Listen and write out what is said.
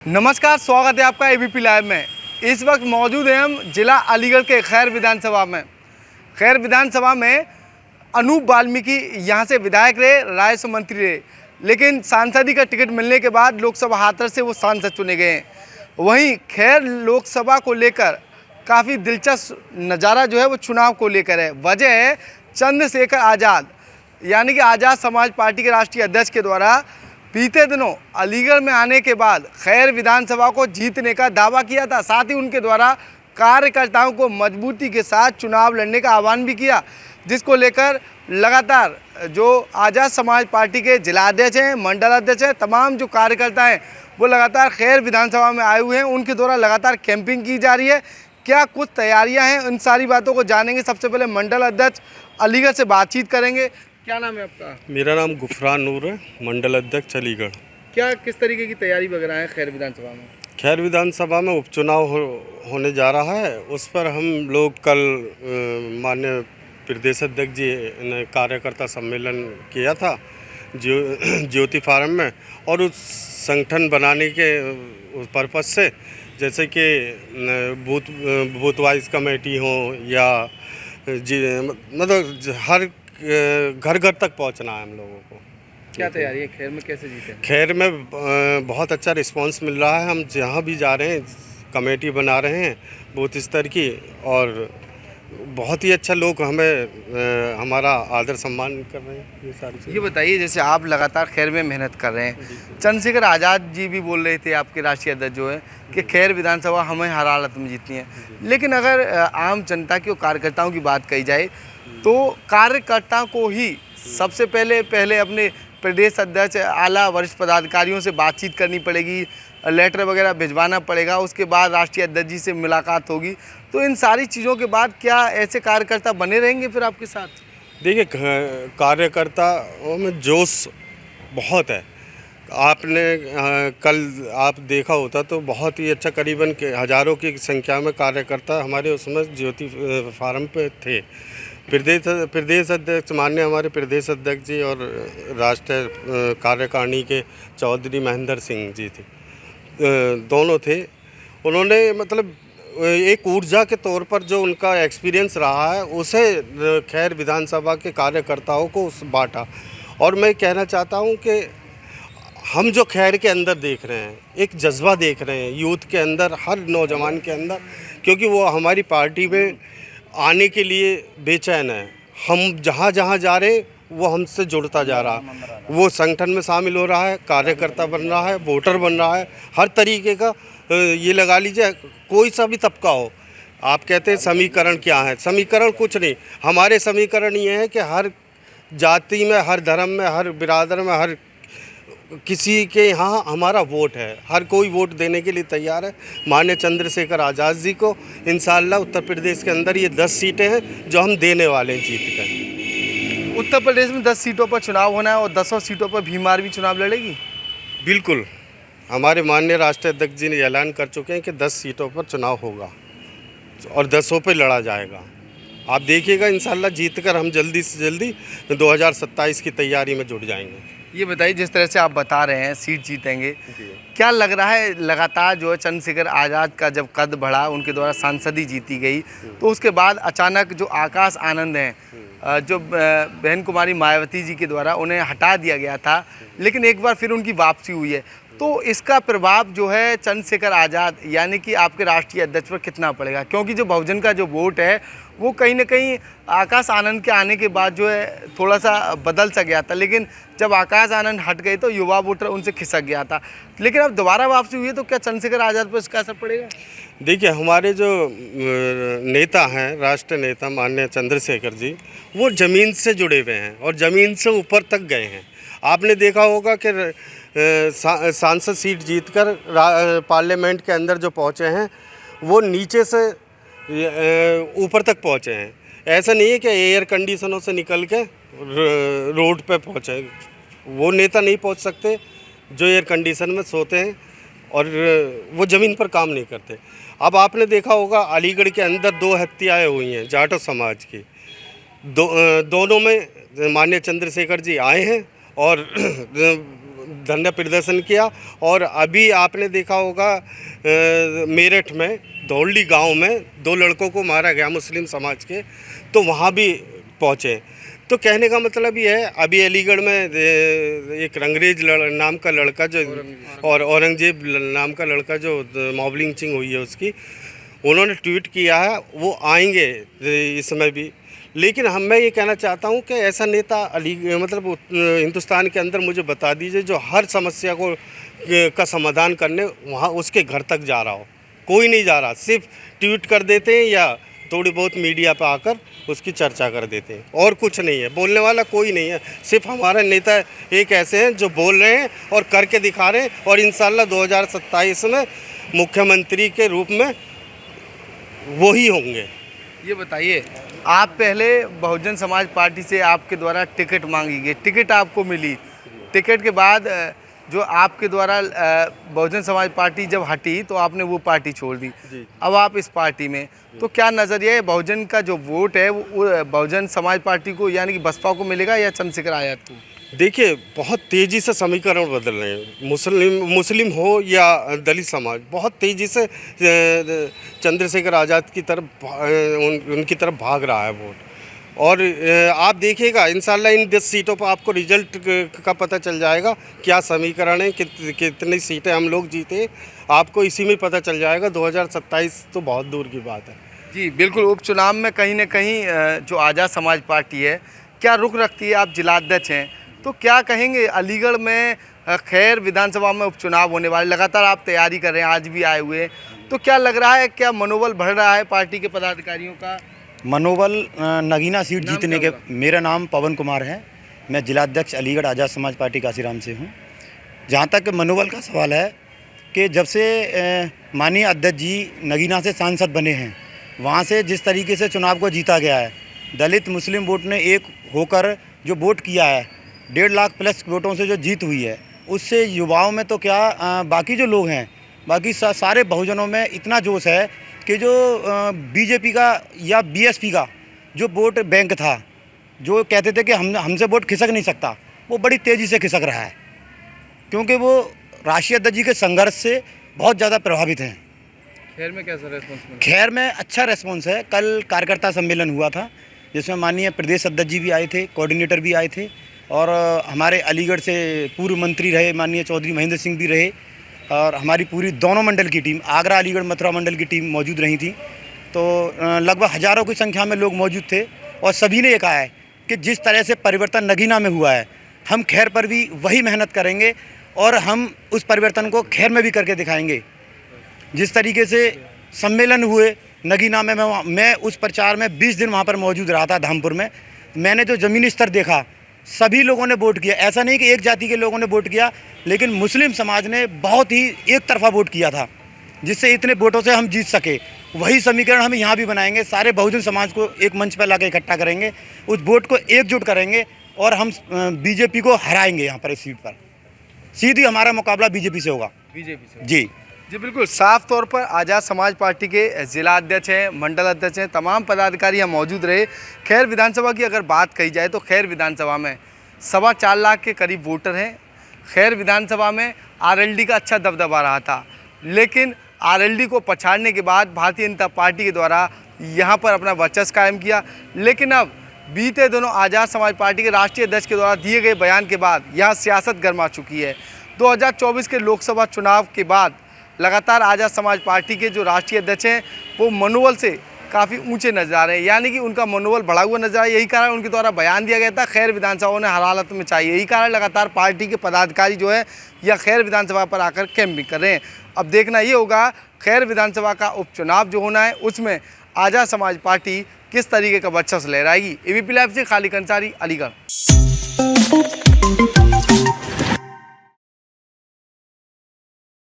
नमस्कार, स्वागत है आपका एबीपी लाइव में। इस वक्त मौजूद हैं हम जिला अलीगढ़ के खैर विधानसभा में। खैर विधानसभा में अनूप वाल्मीकि यहाँ से विधायक रहे, राजस्व मंत्री रहे, लेकिन सांसदी का टिकट मिलने के बाद लोकसभा हाथरस से वो सांसद चुने गए हैं। वहीं खैर लोकसभा को लेकर काफ़ी दिलचस्प नज़ारा जो है वो चुनाव को लेकर है। वजह है चंद्रशेखर आज़ाद यानी कि आज़ाद समाज पार्टी के राष्ट्रीय अध्यक्ष के द्वारा बीते दिनों अलीगढ़ में आने के बाद खैर विधानसभा को जीतने का दावा किया था। साथ ही उनके द्वारा कार्यकर्ताओं को मजबूती के साथ चुनाव लड़ने का आह्वान भी किया, जिसको लेकर लगातार जो आज़ाद समाज पार्टी के जिलाध्यक्ष हैं, मंडल अध्यक्ष हैं, तमाम जो कार्यकर्ता हैं वो लगातार खैर विधानसभा में आए हुए हैं। उनके द्वारा लगातार कैंपिंग की जा रही है। क्या कुछ तैयारियां हैं, उन सारी बातों को जानेंगे। सबसे पहले मंडल अध्यक्ष अलीगढ़ से बातचीत करेंगे। क्या नाम है आपका? मेरा नाम गुफरान नूर है, मंडल अध्यक्ष अलीगढ़। क्या किस तरीके की तैयारी वगैरह है खैर विधानसभा में? खैर विधानसभा में उपचुनाव होने जा रहा है। उस पर हम लोग कल माननीय प्रदेश अध्यक्ष जी ने कार्यकर्ता सम्मेलन किया था ज्योति फार्म में, और उस संगठन बनाने के पर्पज से, जैसे कि बूथ वाइज कमेटी हो या मतलब हर घर घर तक पहुंचना है हम लोगों को। क्या तैयारी है? खैर में कैसे जीते? खैर में बहुत अच्छा रिस्पांस मिल रहा है। हम जहाँ भी जा रहे हैं कमेटी बना रहे हैं बूथ स्तर की, और बहुत ही अच्छा लोग हमें हमारा आदर सम्मान कर रहे हैं। ये सारी चीज़। ये बताइए, जैसे आप लगातार खैर में मेहनत कर रहे हैं, चंद्रशेखर आज़ाद जी भी बोल रहे थे आपके राष्ट्रीय अध्यक्ष जो है कि खैर विधानसभा हमें हर हालत में जीतनी है, लेकिन अगर आम जनता की और कार्यकर्ताओं की बात कही जाए तो कार्यकर्ता को ही सबसे पहले अपने प्रदेश अध्यक्ष, आला वरिष्ठ पदाधिकारियों से बातचीत करनी पड़ेगी, लेटर वगैरह भिजवाना पड़ेगा, उसके बाद राष्ट्रीय अध्यक्ष जी से मुलाकात होगी। तो इन सारी चीज़ों के बाद क्या ऐसे कार्यकर्ता बने रहेंगे फिर आपके साथ? देखिए, कार्यकर्ताओं में जोश बहुत है। आपने कल आप देखा होता तो बहुत ही अच्छा, करीबन हज़ारों की संख्या में कार्यकर्ता हमारे उसमें ज्योति फार्म पे थे। प्रदेश अध्यक्ष माननीय हमारे प्रदेश अध्यक्ष जी और राष्ट्रीय कार्यकारिणी के चौधरी महेंद्र सिंह जी थे, दोनों थे। उन्होंने मतलब एक ऊर्जा के तौर पर जो उनका एक्सपीरियंस रहा है उसे खैर विधानसभा के कार्यकर्ताओं को उस बांटा। और मैं कहना चाहता हूं कि हम जो खैर के अंदर देख रहे हैं, एक जज्बा देख रहे हैं यूथ के अंदर, हर नौजवान के अंदर, क्योंकि वो हमारी पार्टी में आने के लिए बेचैन है। हम जहाँ जहाँ जा रहे हैं वो हमसे जुड़ता जा रहा है, वो संगठन में शामिल हो रहा है, कार्यकर्ता बन रहा है, वोटर बन रहा है, हर तरीके का। ये लगा लीजिए, कोई सा भी तबका हो। आप कहते हैं समीकरण क्या है? समीकरण कुछ नहीं, हमारे समीकरण ये है कि हर जाति में, हर धर्म में, हर बिरादर में, हर किसी के यहाँ हमारा वोट है। हर कोई वोट देने के लिए तैयार है माननीय चंद्रशेखर आज़ाद जी को। इंशाअल्लाह उत्तर प्रदेश के अंदर ये 10 सीटें हैं जो हम देने वाले हैं जीत कर। उत्तर प्रदेश में 10 सीटों पर चुनाव होना है और 10 सीटों पर भीम आर्मी चुनाव लड़ेगी। बिल्कुल, हमारे माननीय राष्ट्रीय अध्यक्ष जी ने ऐलान कर चुके हैं कि 10 सीटों पर चुनाव होगा और 10 पे लड़ा जाएगा। आप देखिएगा, इंशाअल्लाह जीत कर हम जल्दी से जल्दी 2027 की तैयारी में जुट जाएंगे। ये बताइए, जिस तरह से आप बता रहे हैं सीट जीतेंगे, क्या लग रहा है लगातार जो है चंद्रशेखर आज़ाद का जब कद बढ़ा, उनके द्वारा सांसदी जीती गई, तो उसके बाद अचानक जो आकाश आनंद हैं, जो बहन कुमारी मायावती जी के द्वारा उन्हें हटा दिया गया था, लेकिन एक बार फिर उनकी वापसी हुई है, तो इसका प्रभाव जो है चंद्रशेखर आज़ाद यानी कि आपके राष्ट्रीय अध्यक्ष पर कितना पड़ेगा? क्योंकि जो बहुजन का जो वोट है वो कहीं ना कहीं आकाश आनंद के आने के बाद जो है थोड़ा सा बदल सा गया था, लेकिन जब आकाश आनंद हट गए तो युवा वोटर उनसे खिसक गया था, लेकिन अब दोबारा वापसी हुई है, तो क्या चंद्रशेखर आज़ाद पर इसका असर पड़ेगा? देखिए, हमारे जो नेता हैं, राष्ट्रीय नेता माननीय चंद्रशेखर जी, वो ज़मीन से जुड़े हुए हैं और ज़मीन से ऊपर तक गए हैं। आपने देखा होगा कि सांसद सीट जीतकर पार्लियामेंट के अंदर जो पहुँचे हैं वो नीचे से ऊपर तक पहुँचे हैं। ऐसा नहीं है कि एयर कंडीशनों से निकल के रोड पे पहुँचे। वो नेता नहीं पहुँच सकते जो एयर कंडीशन में सोते हैं और वो ज़मीन पर काम नहीं करते। अब आपने देखा होगा अलीगढ़ के अंदर 2 हत्याएँ हुई हैं जाटो समाज की। दोनों में माननीय चंद्रशेखर जी आए हैं और धरना प्रदर्शन किया। और अभी आपने देखा होगा मेरठ में धौलडी गांव में 2 लड़कों को मारा गया मुस्लिम समाज के, तो वहाँ भी पहुँचे। तो कहने का मतलब ये है, अभी अलीगढ़ में एक रंगरेज नाम का लड़का जो और औरंगजेब नाम का लड़का जो मॉब लिंचिंग हुई है उसकी, उन्होंने ट्वीट किया है, वो आएंगे इसमें भी। लेकिन मैं ये कहना चाहता हूँ कि ऐसा नेता मतलब हिंदुस्तान के अंदर मुझे बता दीजिए जो हर समस्या का समाधान करने वहाँ उसके घर तक जा रहा हो। कोई नहीं जा रहा, सिर्फ ट्वीट कर देते हैं या थोड़ी बहुत मीडिया पे आकर उसकी चर्चा कर देते हैं, और कुछ नहीं है। बोलने वाला कोई नहीं है, सिर्फ हमारे नेता एक ऐसे हैं जो बोल रहे हैं और करके दिखा रहे हैं, और इंशाल्लाह 2027 में मुख्यमंत्री के रूप में वो ही होंगे। ये बताइए, आप पहले बहुजन समाज पार्टी से आपके द्वारा टिकट मांगी गई, टिकट आपको मिली, टिकट के बाद जो आपके द्वारा बहुजन समाज पार्टी जब हटी तो आपने वो पार्टी छोड़ दी, अब आप इस पार्टी में, तो क्या नज़रिया है बहुजन का जो वोट है वो बहुजन समाज पार्टी को यानी कि बसपा को मिलेगा या चंद्रशेखर आज़ाद को? देखिए, बहुत तेज़ी से समीकरण बदल रहे हैं। मुस्लिम हो या दलित समाज बहुत तेज़ी से चंद्रशेखर आज़ाद की तरफ उनकी तरफ भाग रहा है वोट। और आप देखिएगा इंशाल्लाह इन 10 सीटों पर आपको रिजल्ट का पता चल जाएगा, क्या समीकरण है, कितनी सीटें हम लोग जीते, आपको इसी में पता चल जाएगा। 2027 तो बहुत दूर की बात है। जी बिल्कुल। उपचुनाव में कहीं ना कहीं जो आज़ाद समाज पार्टी है क्या रुख रखती है? आप जिलाध्यक्ष हैं तो क्या कहेंगे, अलीगढ़ में खैर विधानसभा में उपचुनाव होने वाले, लगातार आप तैयारी कर रहे हैं, आज भी आए हुए, तो क्या लग रहा है, क्या मनोबल बढ़ रहा है पार्टी के पदाधिकारियों का? मनोबल नगीना सीट जीतने के, मेरा नाम पवन कुमार है, मैं जिलाध्यक्ष अलीगढ़ आज़ाद समाज पार्टी काशीराम से हूँ। जहाँ तक मनोबल का सवाल है कि जब से माननीय अध्यक्ष जी नगीना से सांसद बने हैं, वहाँ से जिस तरीके से चुनाव को जीता गया है, दलित मुस्लिम वोट ने एक होकर जो वोट किया है, 1.5 लाख प्लस वोटों से जो जीत हुई है, उससे युवाओं में तो क्या बाकी जो लोग हैं, बाकी सारे बहुजनों में इतना जोश है कि जो बीजेपी का या बीएसपी का जो वोट बैंक था, जो कहते थे कि हमसे वोट खिसक नहीं सकता, वो बड़ी तेज़ी से खिसक रहा है, क्योंकि वो राष्ट्रीय अध्यक्ष जी के संघर्ष से बहुत ज़्यादा प्रभावित हैं। खैर में कैसा रेस्पॉन्स? खैर में अच्छा रेस्पॉन्स है। कल कार्यकर्ता सम्मेलन हुआ था जिसमें माननीय प्रदेश अध्यक्ष जी भी आए थे, कोऑर्डिनेटर भी आए थे, और हमारे अलीगढ़ से पूर्व मंत्री रहे माननीय चौधरी महेंद्र सिंह भी रहे, और हमारी पूरी दोनों मंडल की टीम, आगरा अलीगढ़ मथुरा मंडल की टीम मौजूद रही थी। तो लगभग हज़ारों की संख्या में लोग मौजूद थे, और सभी ने ये कहा है कि जिस तरह से परिवर्तन नगीना में हुआ है, हम खैर पर भी वही मेहनत करेंगे, और हम उस परिवर्तन को खैर में भी करके दिखाएंगे। जिस तरीके से सम्मेलन हुए नगीना में, मैं उस प्रचार में 20 दिन वहाँ पर मौजूद रहा था धामपुर में। मैंने जो ज़मीनी स्तर देखा, सभी लोगों ने वोट किया, ऐसा नहीं कि एक जाति के लोगों ने वोट किया, लेकिन मुस्लिम समाज ने बहुत ही एक तरफा वोट किया था, जिससे इतने वोटों से हम जीत सके। वही समीकरण हम यहाँ भी बनाएंगे, सारे बहुजन समाज को एक मंच पर लाकर इकट्ठा करेंगे, उस वोट को एकजुट करेंगे, और हम बीजेपी को हराएंगे। यहाँ पर इस सीट पर सीधी हमारा मुकाबला बीजेपी से होगा। बीजेपी से? जी जी बिल्कुल। साफ तौर पर आज़ाद समाज पार्टी के जिला अध्यक्ष हैं, मंडल अध्यक्ष हैं, तमाम पदाधिकारी यहाँ मौजूद रहे। खैर विधानसभा की अगर बात कही जाए तो खैर विधानसभा में 4.25 लाख के करीब वोटर हैं। खैर विधानसभा में आरएलडी का अच्छा दबदबा रहा था, लेकिन आरएलडी को पछाड़ने के बाद भारतीय जनता पार्टी के द्वारा यहाँ पर अपना वर्चस्व कायम किया। लेकिन अब बीते दिनों आज़ाद समाज पार्टी के राष्ट्रीय अध्यक्ष के द्वारा दिए गए बयान के बाद यहाँ सियासत गर्मा चुकी है। 2024 के लोकसभा चुनाव के बाद लगातार आज़ाद समाज पार्टी के जो राष्ट्रीय अध्यक्ष हैं वो मनोबल से काफ़ी ऊंचे नजर आ रहे हैं, यानी कि उनका मनोबल बढ़ा हुआ नजर आ रहा है। यही कारण उनके द्वारा बयान दिया गया था खैर विधानसभा ने हर हालत में चाहिए। यही कारण लगातार पार्टी के पदाधिकारी जो है या खैर विधानसभा पर आकर कैंपिंग कर रहे हैं। अब देखना ये होगा खैर विधानसभा का उपचुनाव जो होना है उसमें आज़ाद समाज पार्टी किस तरीके का वर्चस्व लहराएगी। एबीपी लाइव से खालिद अंसारी, अलीगढ़।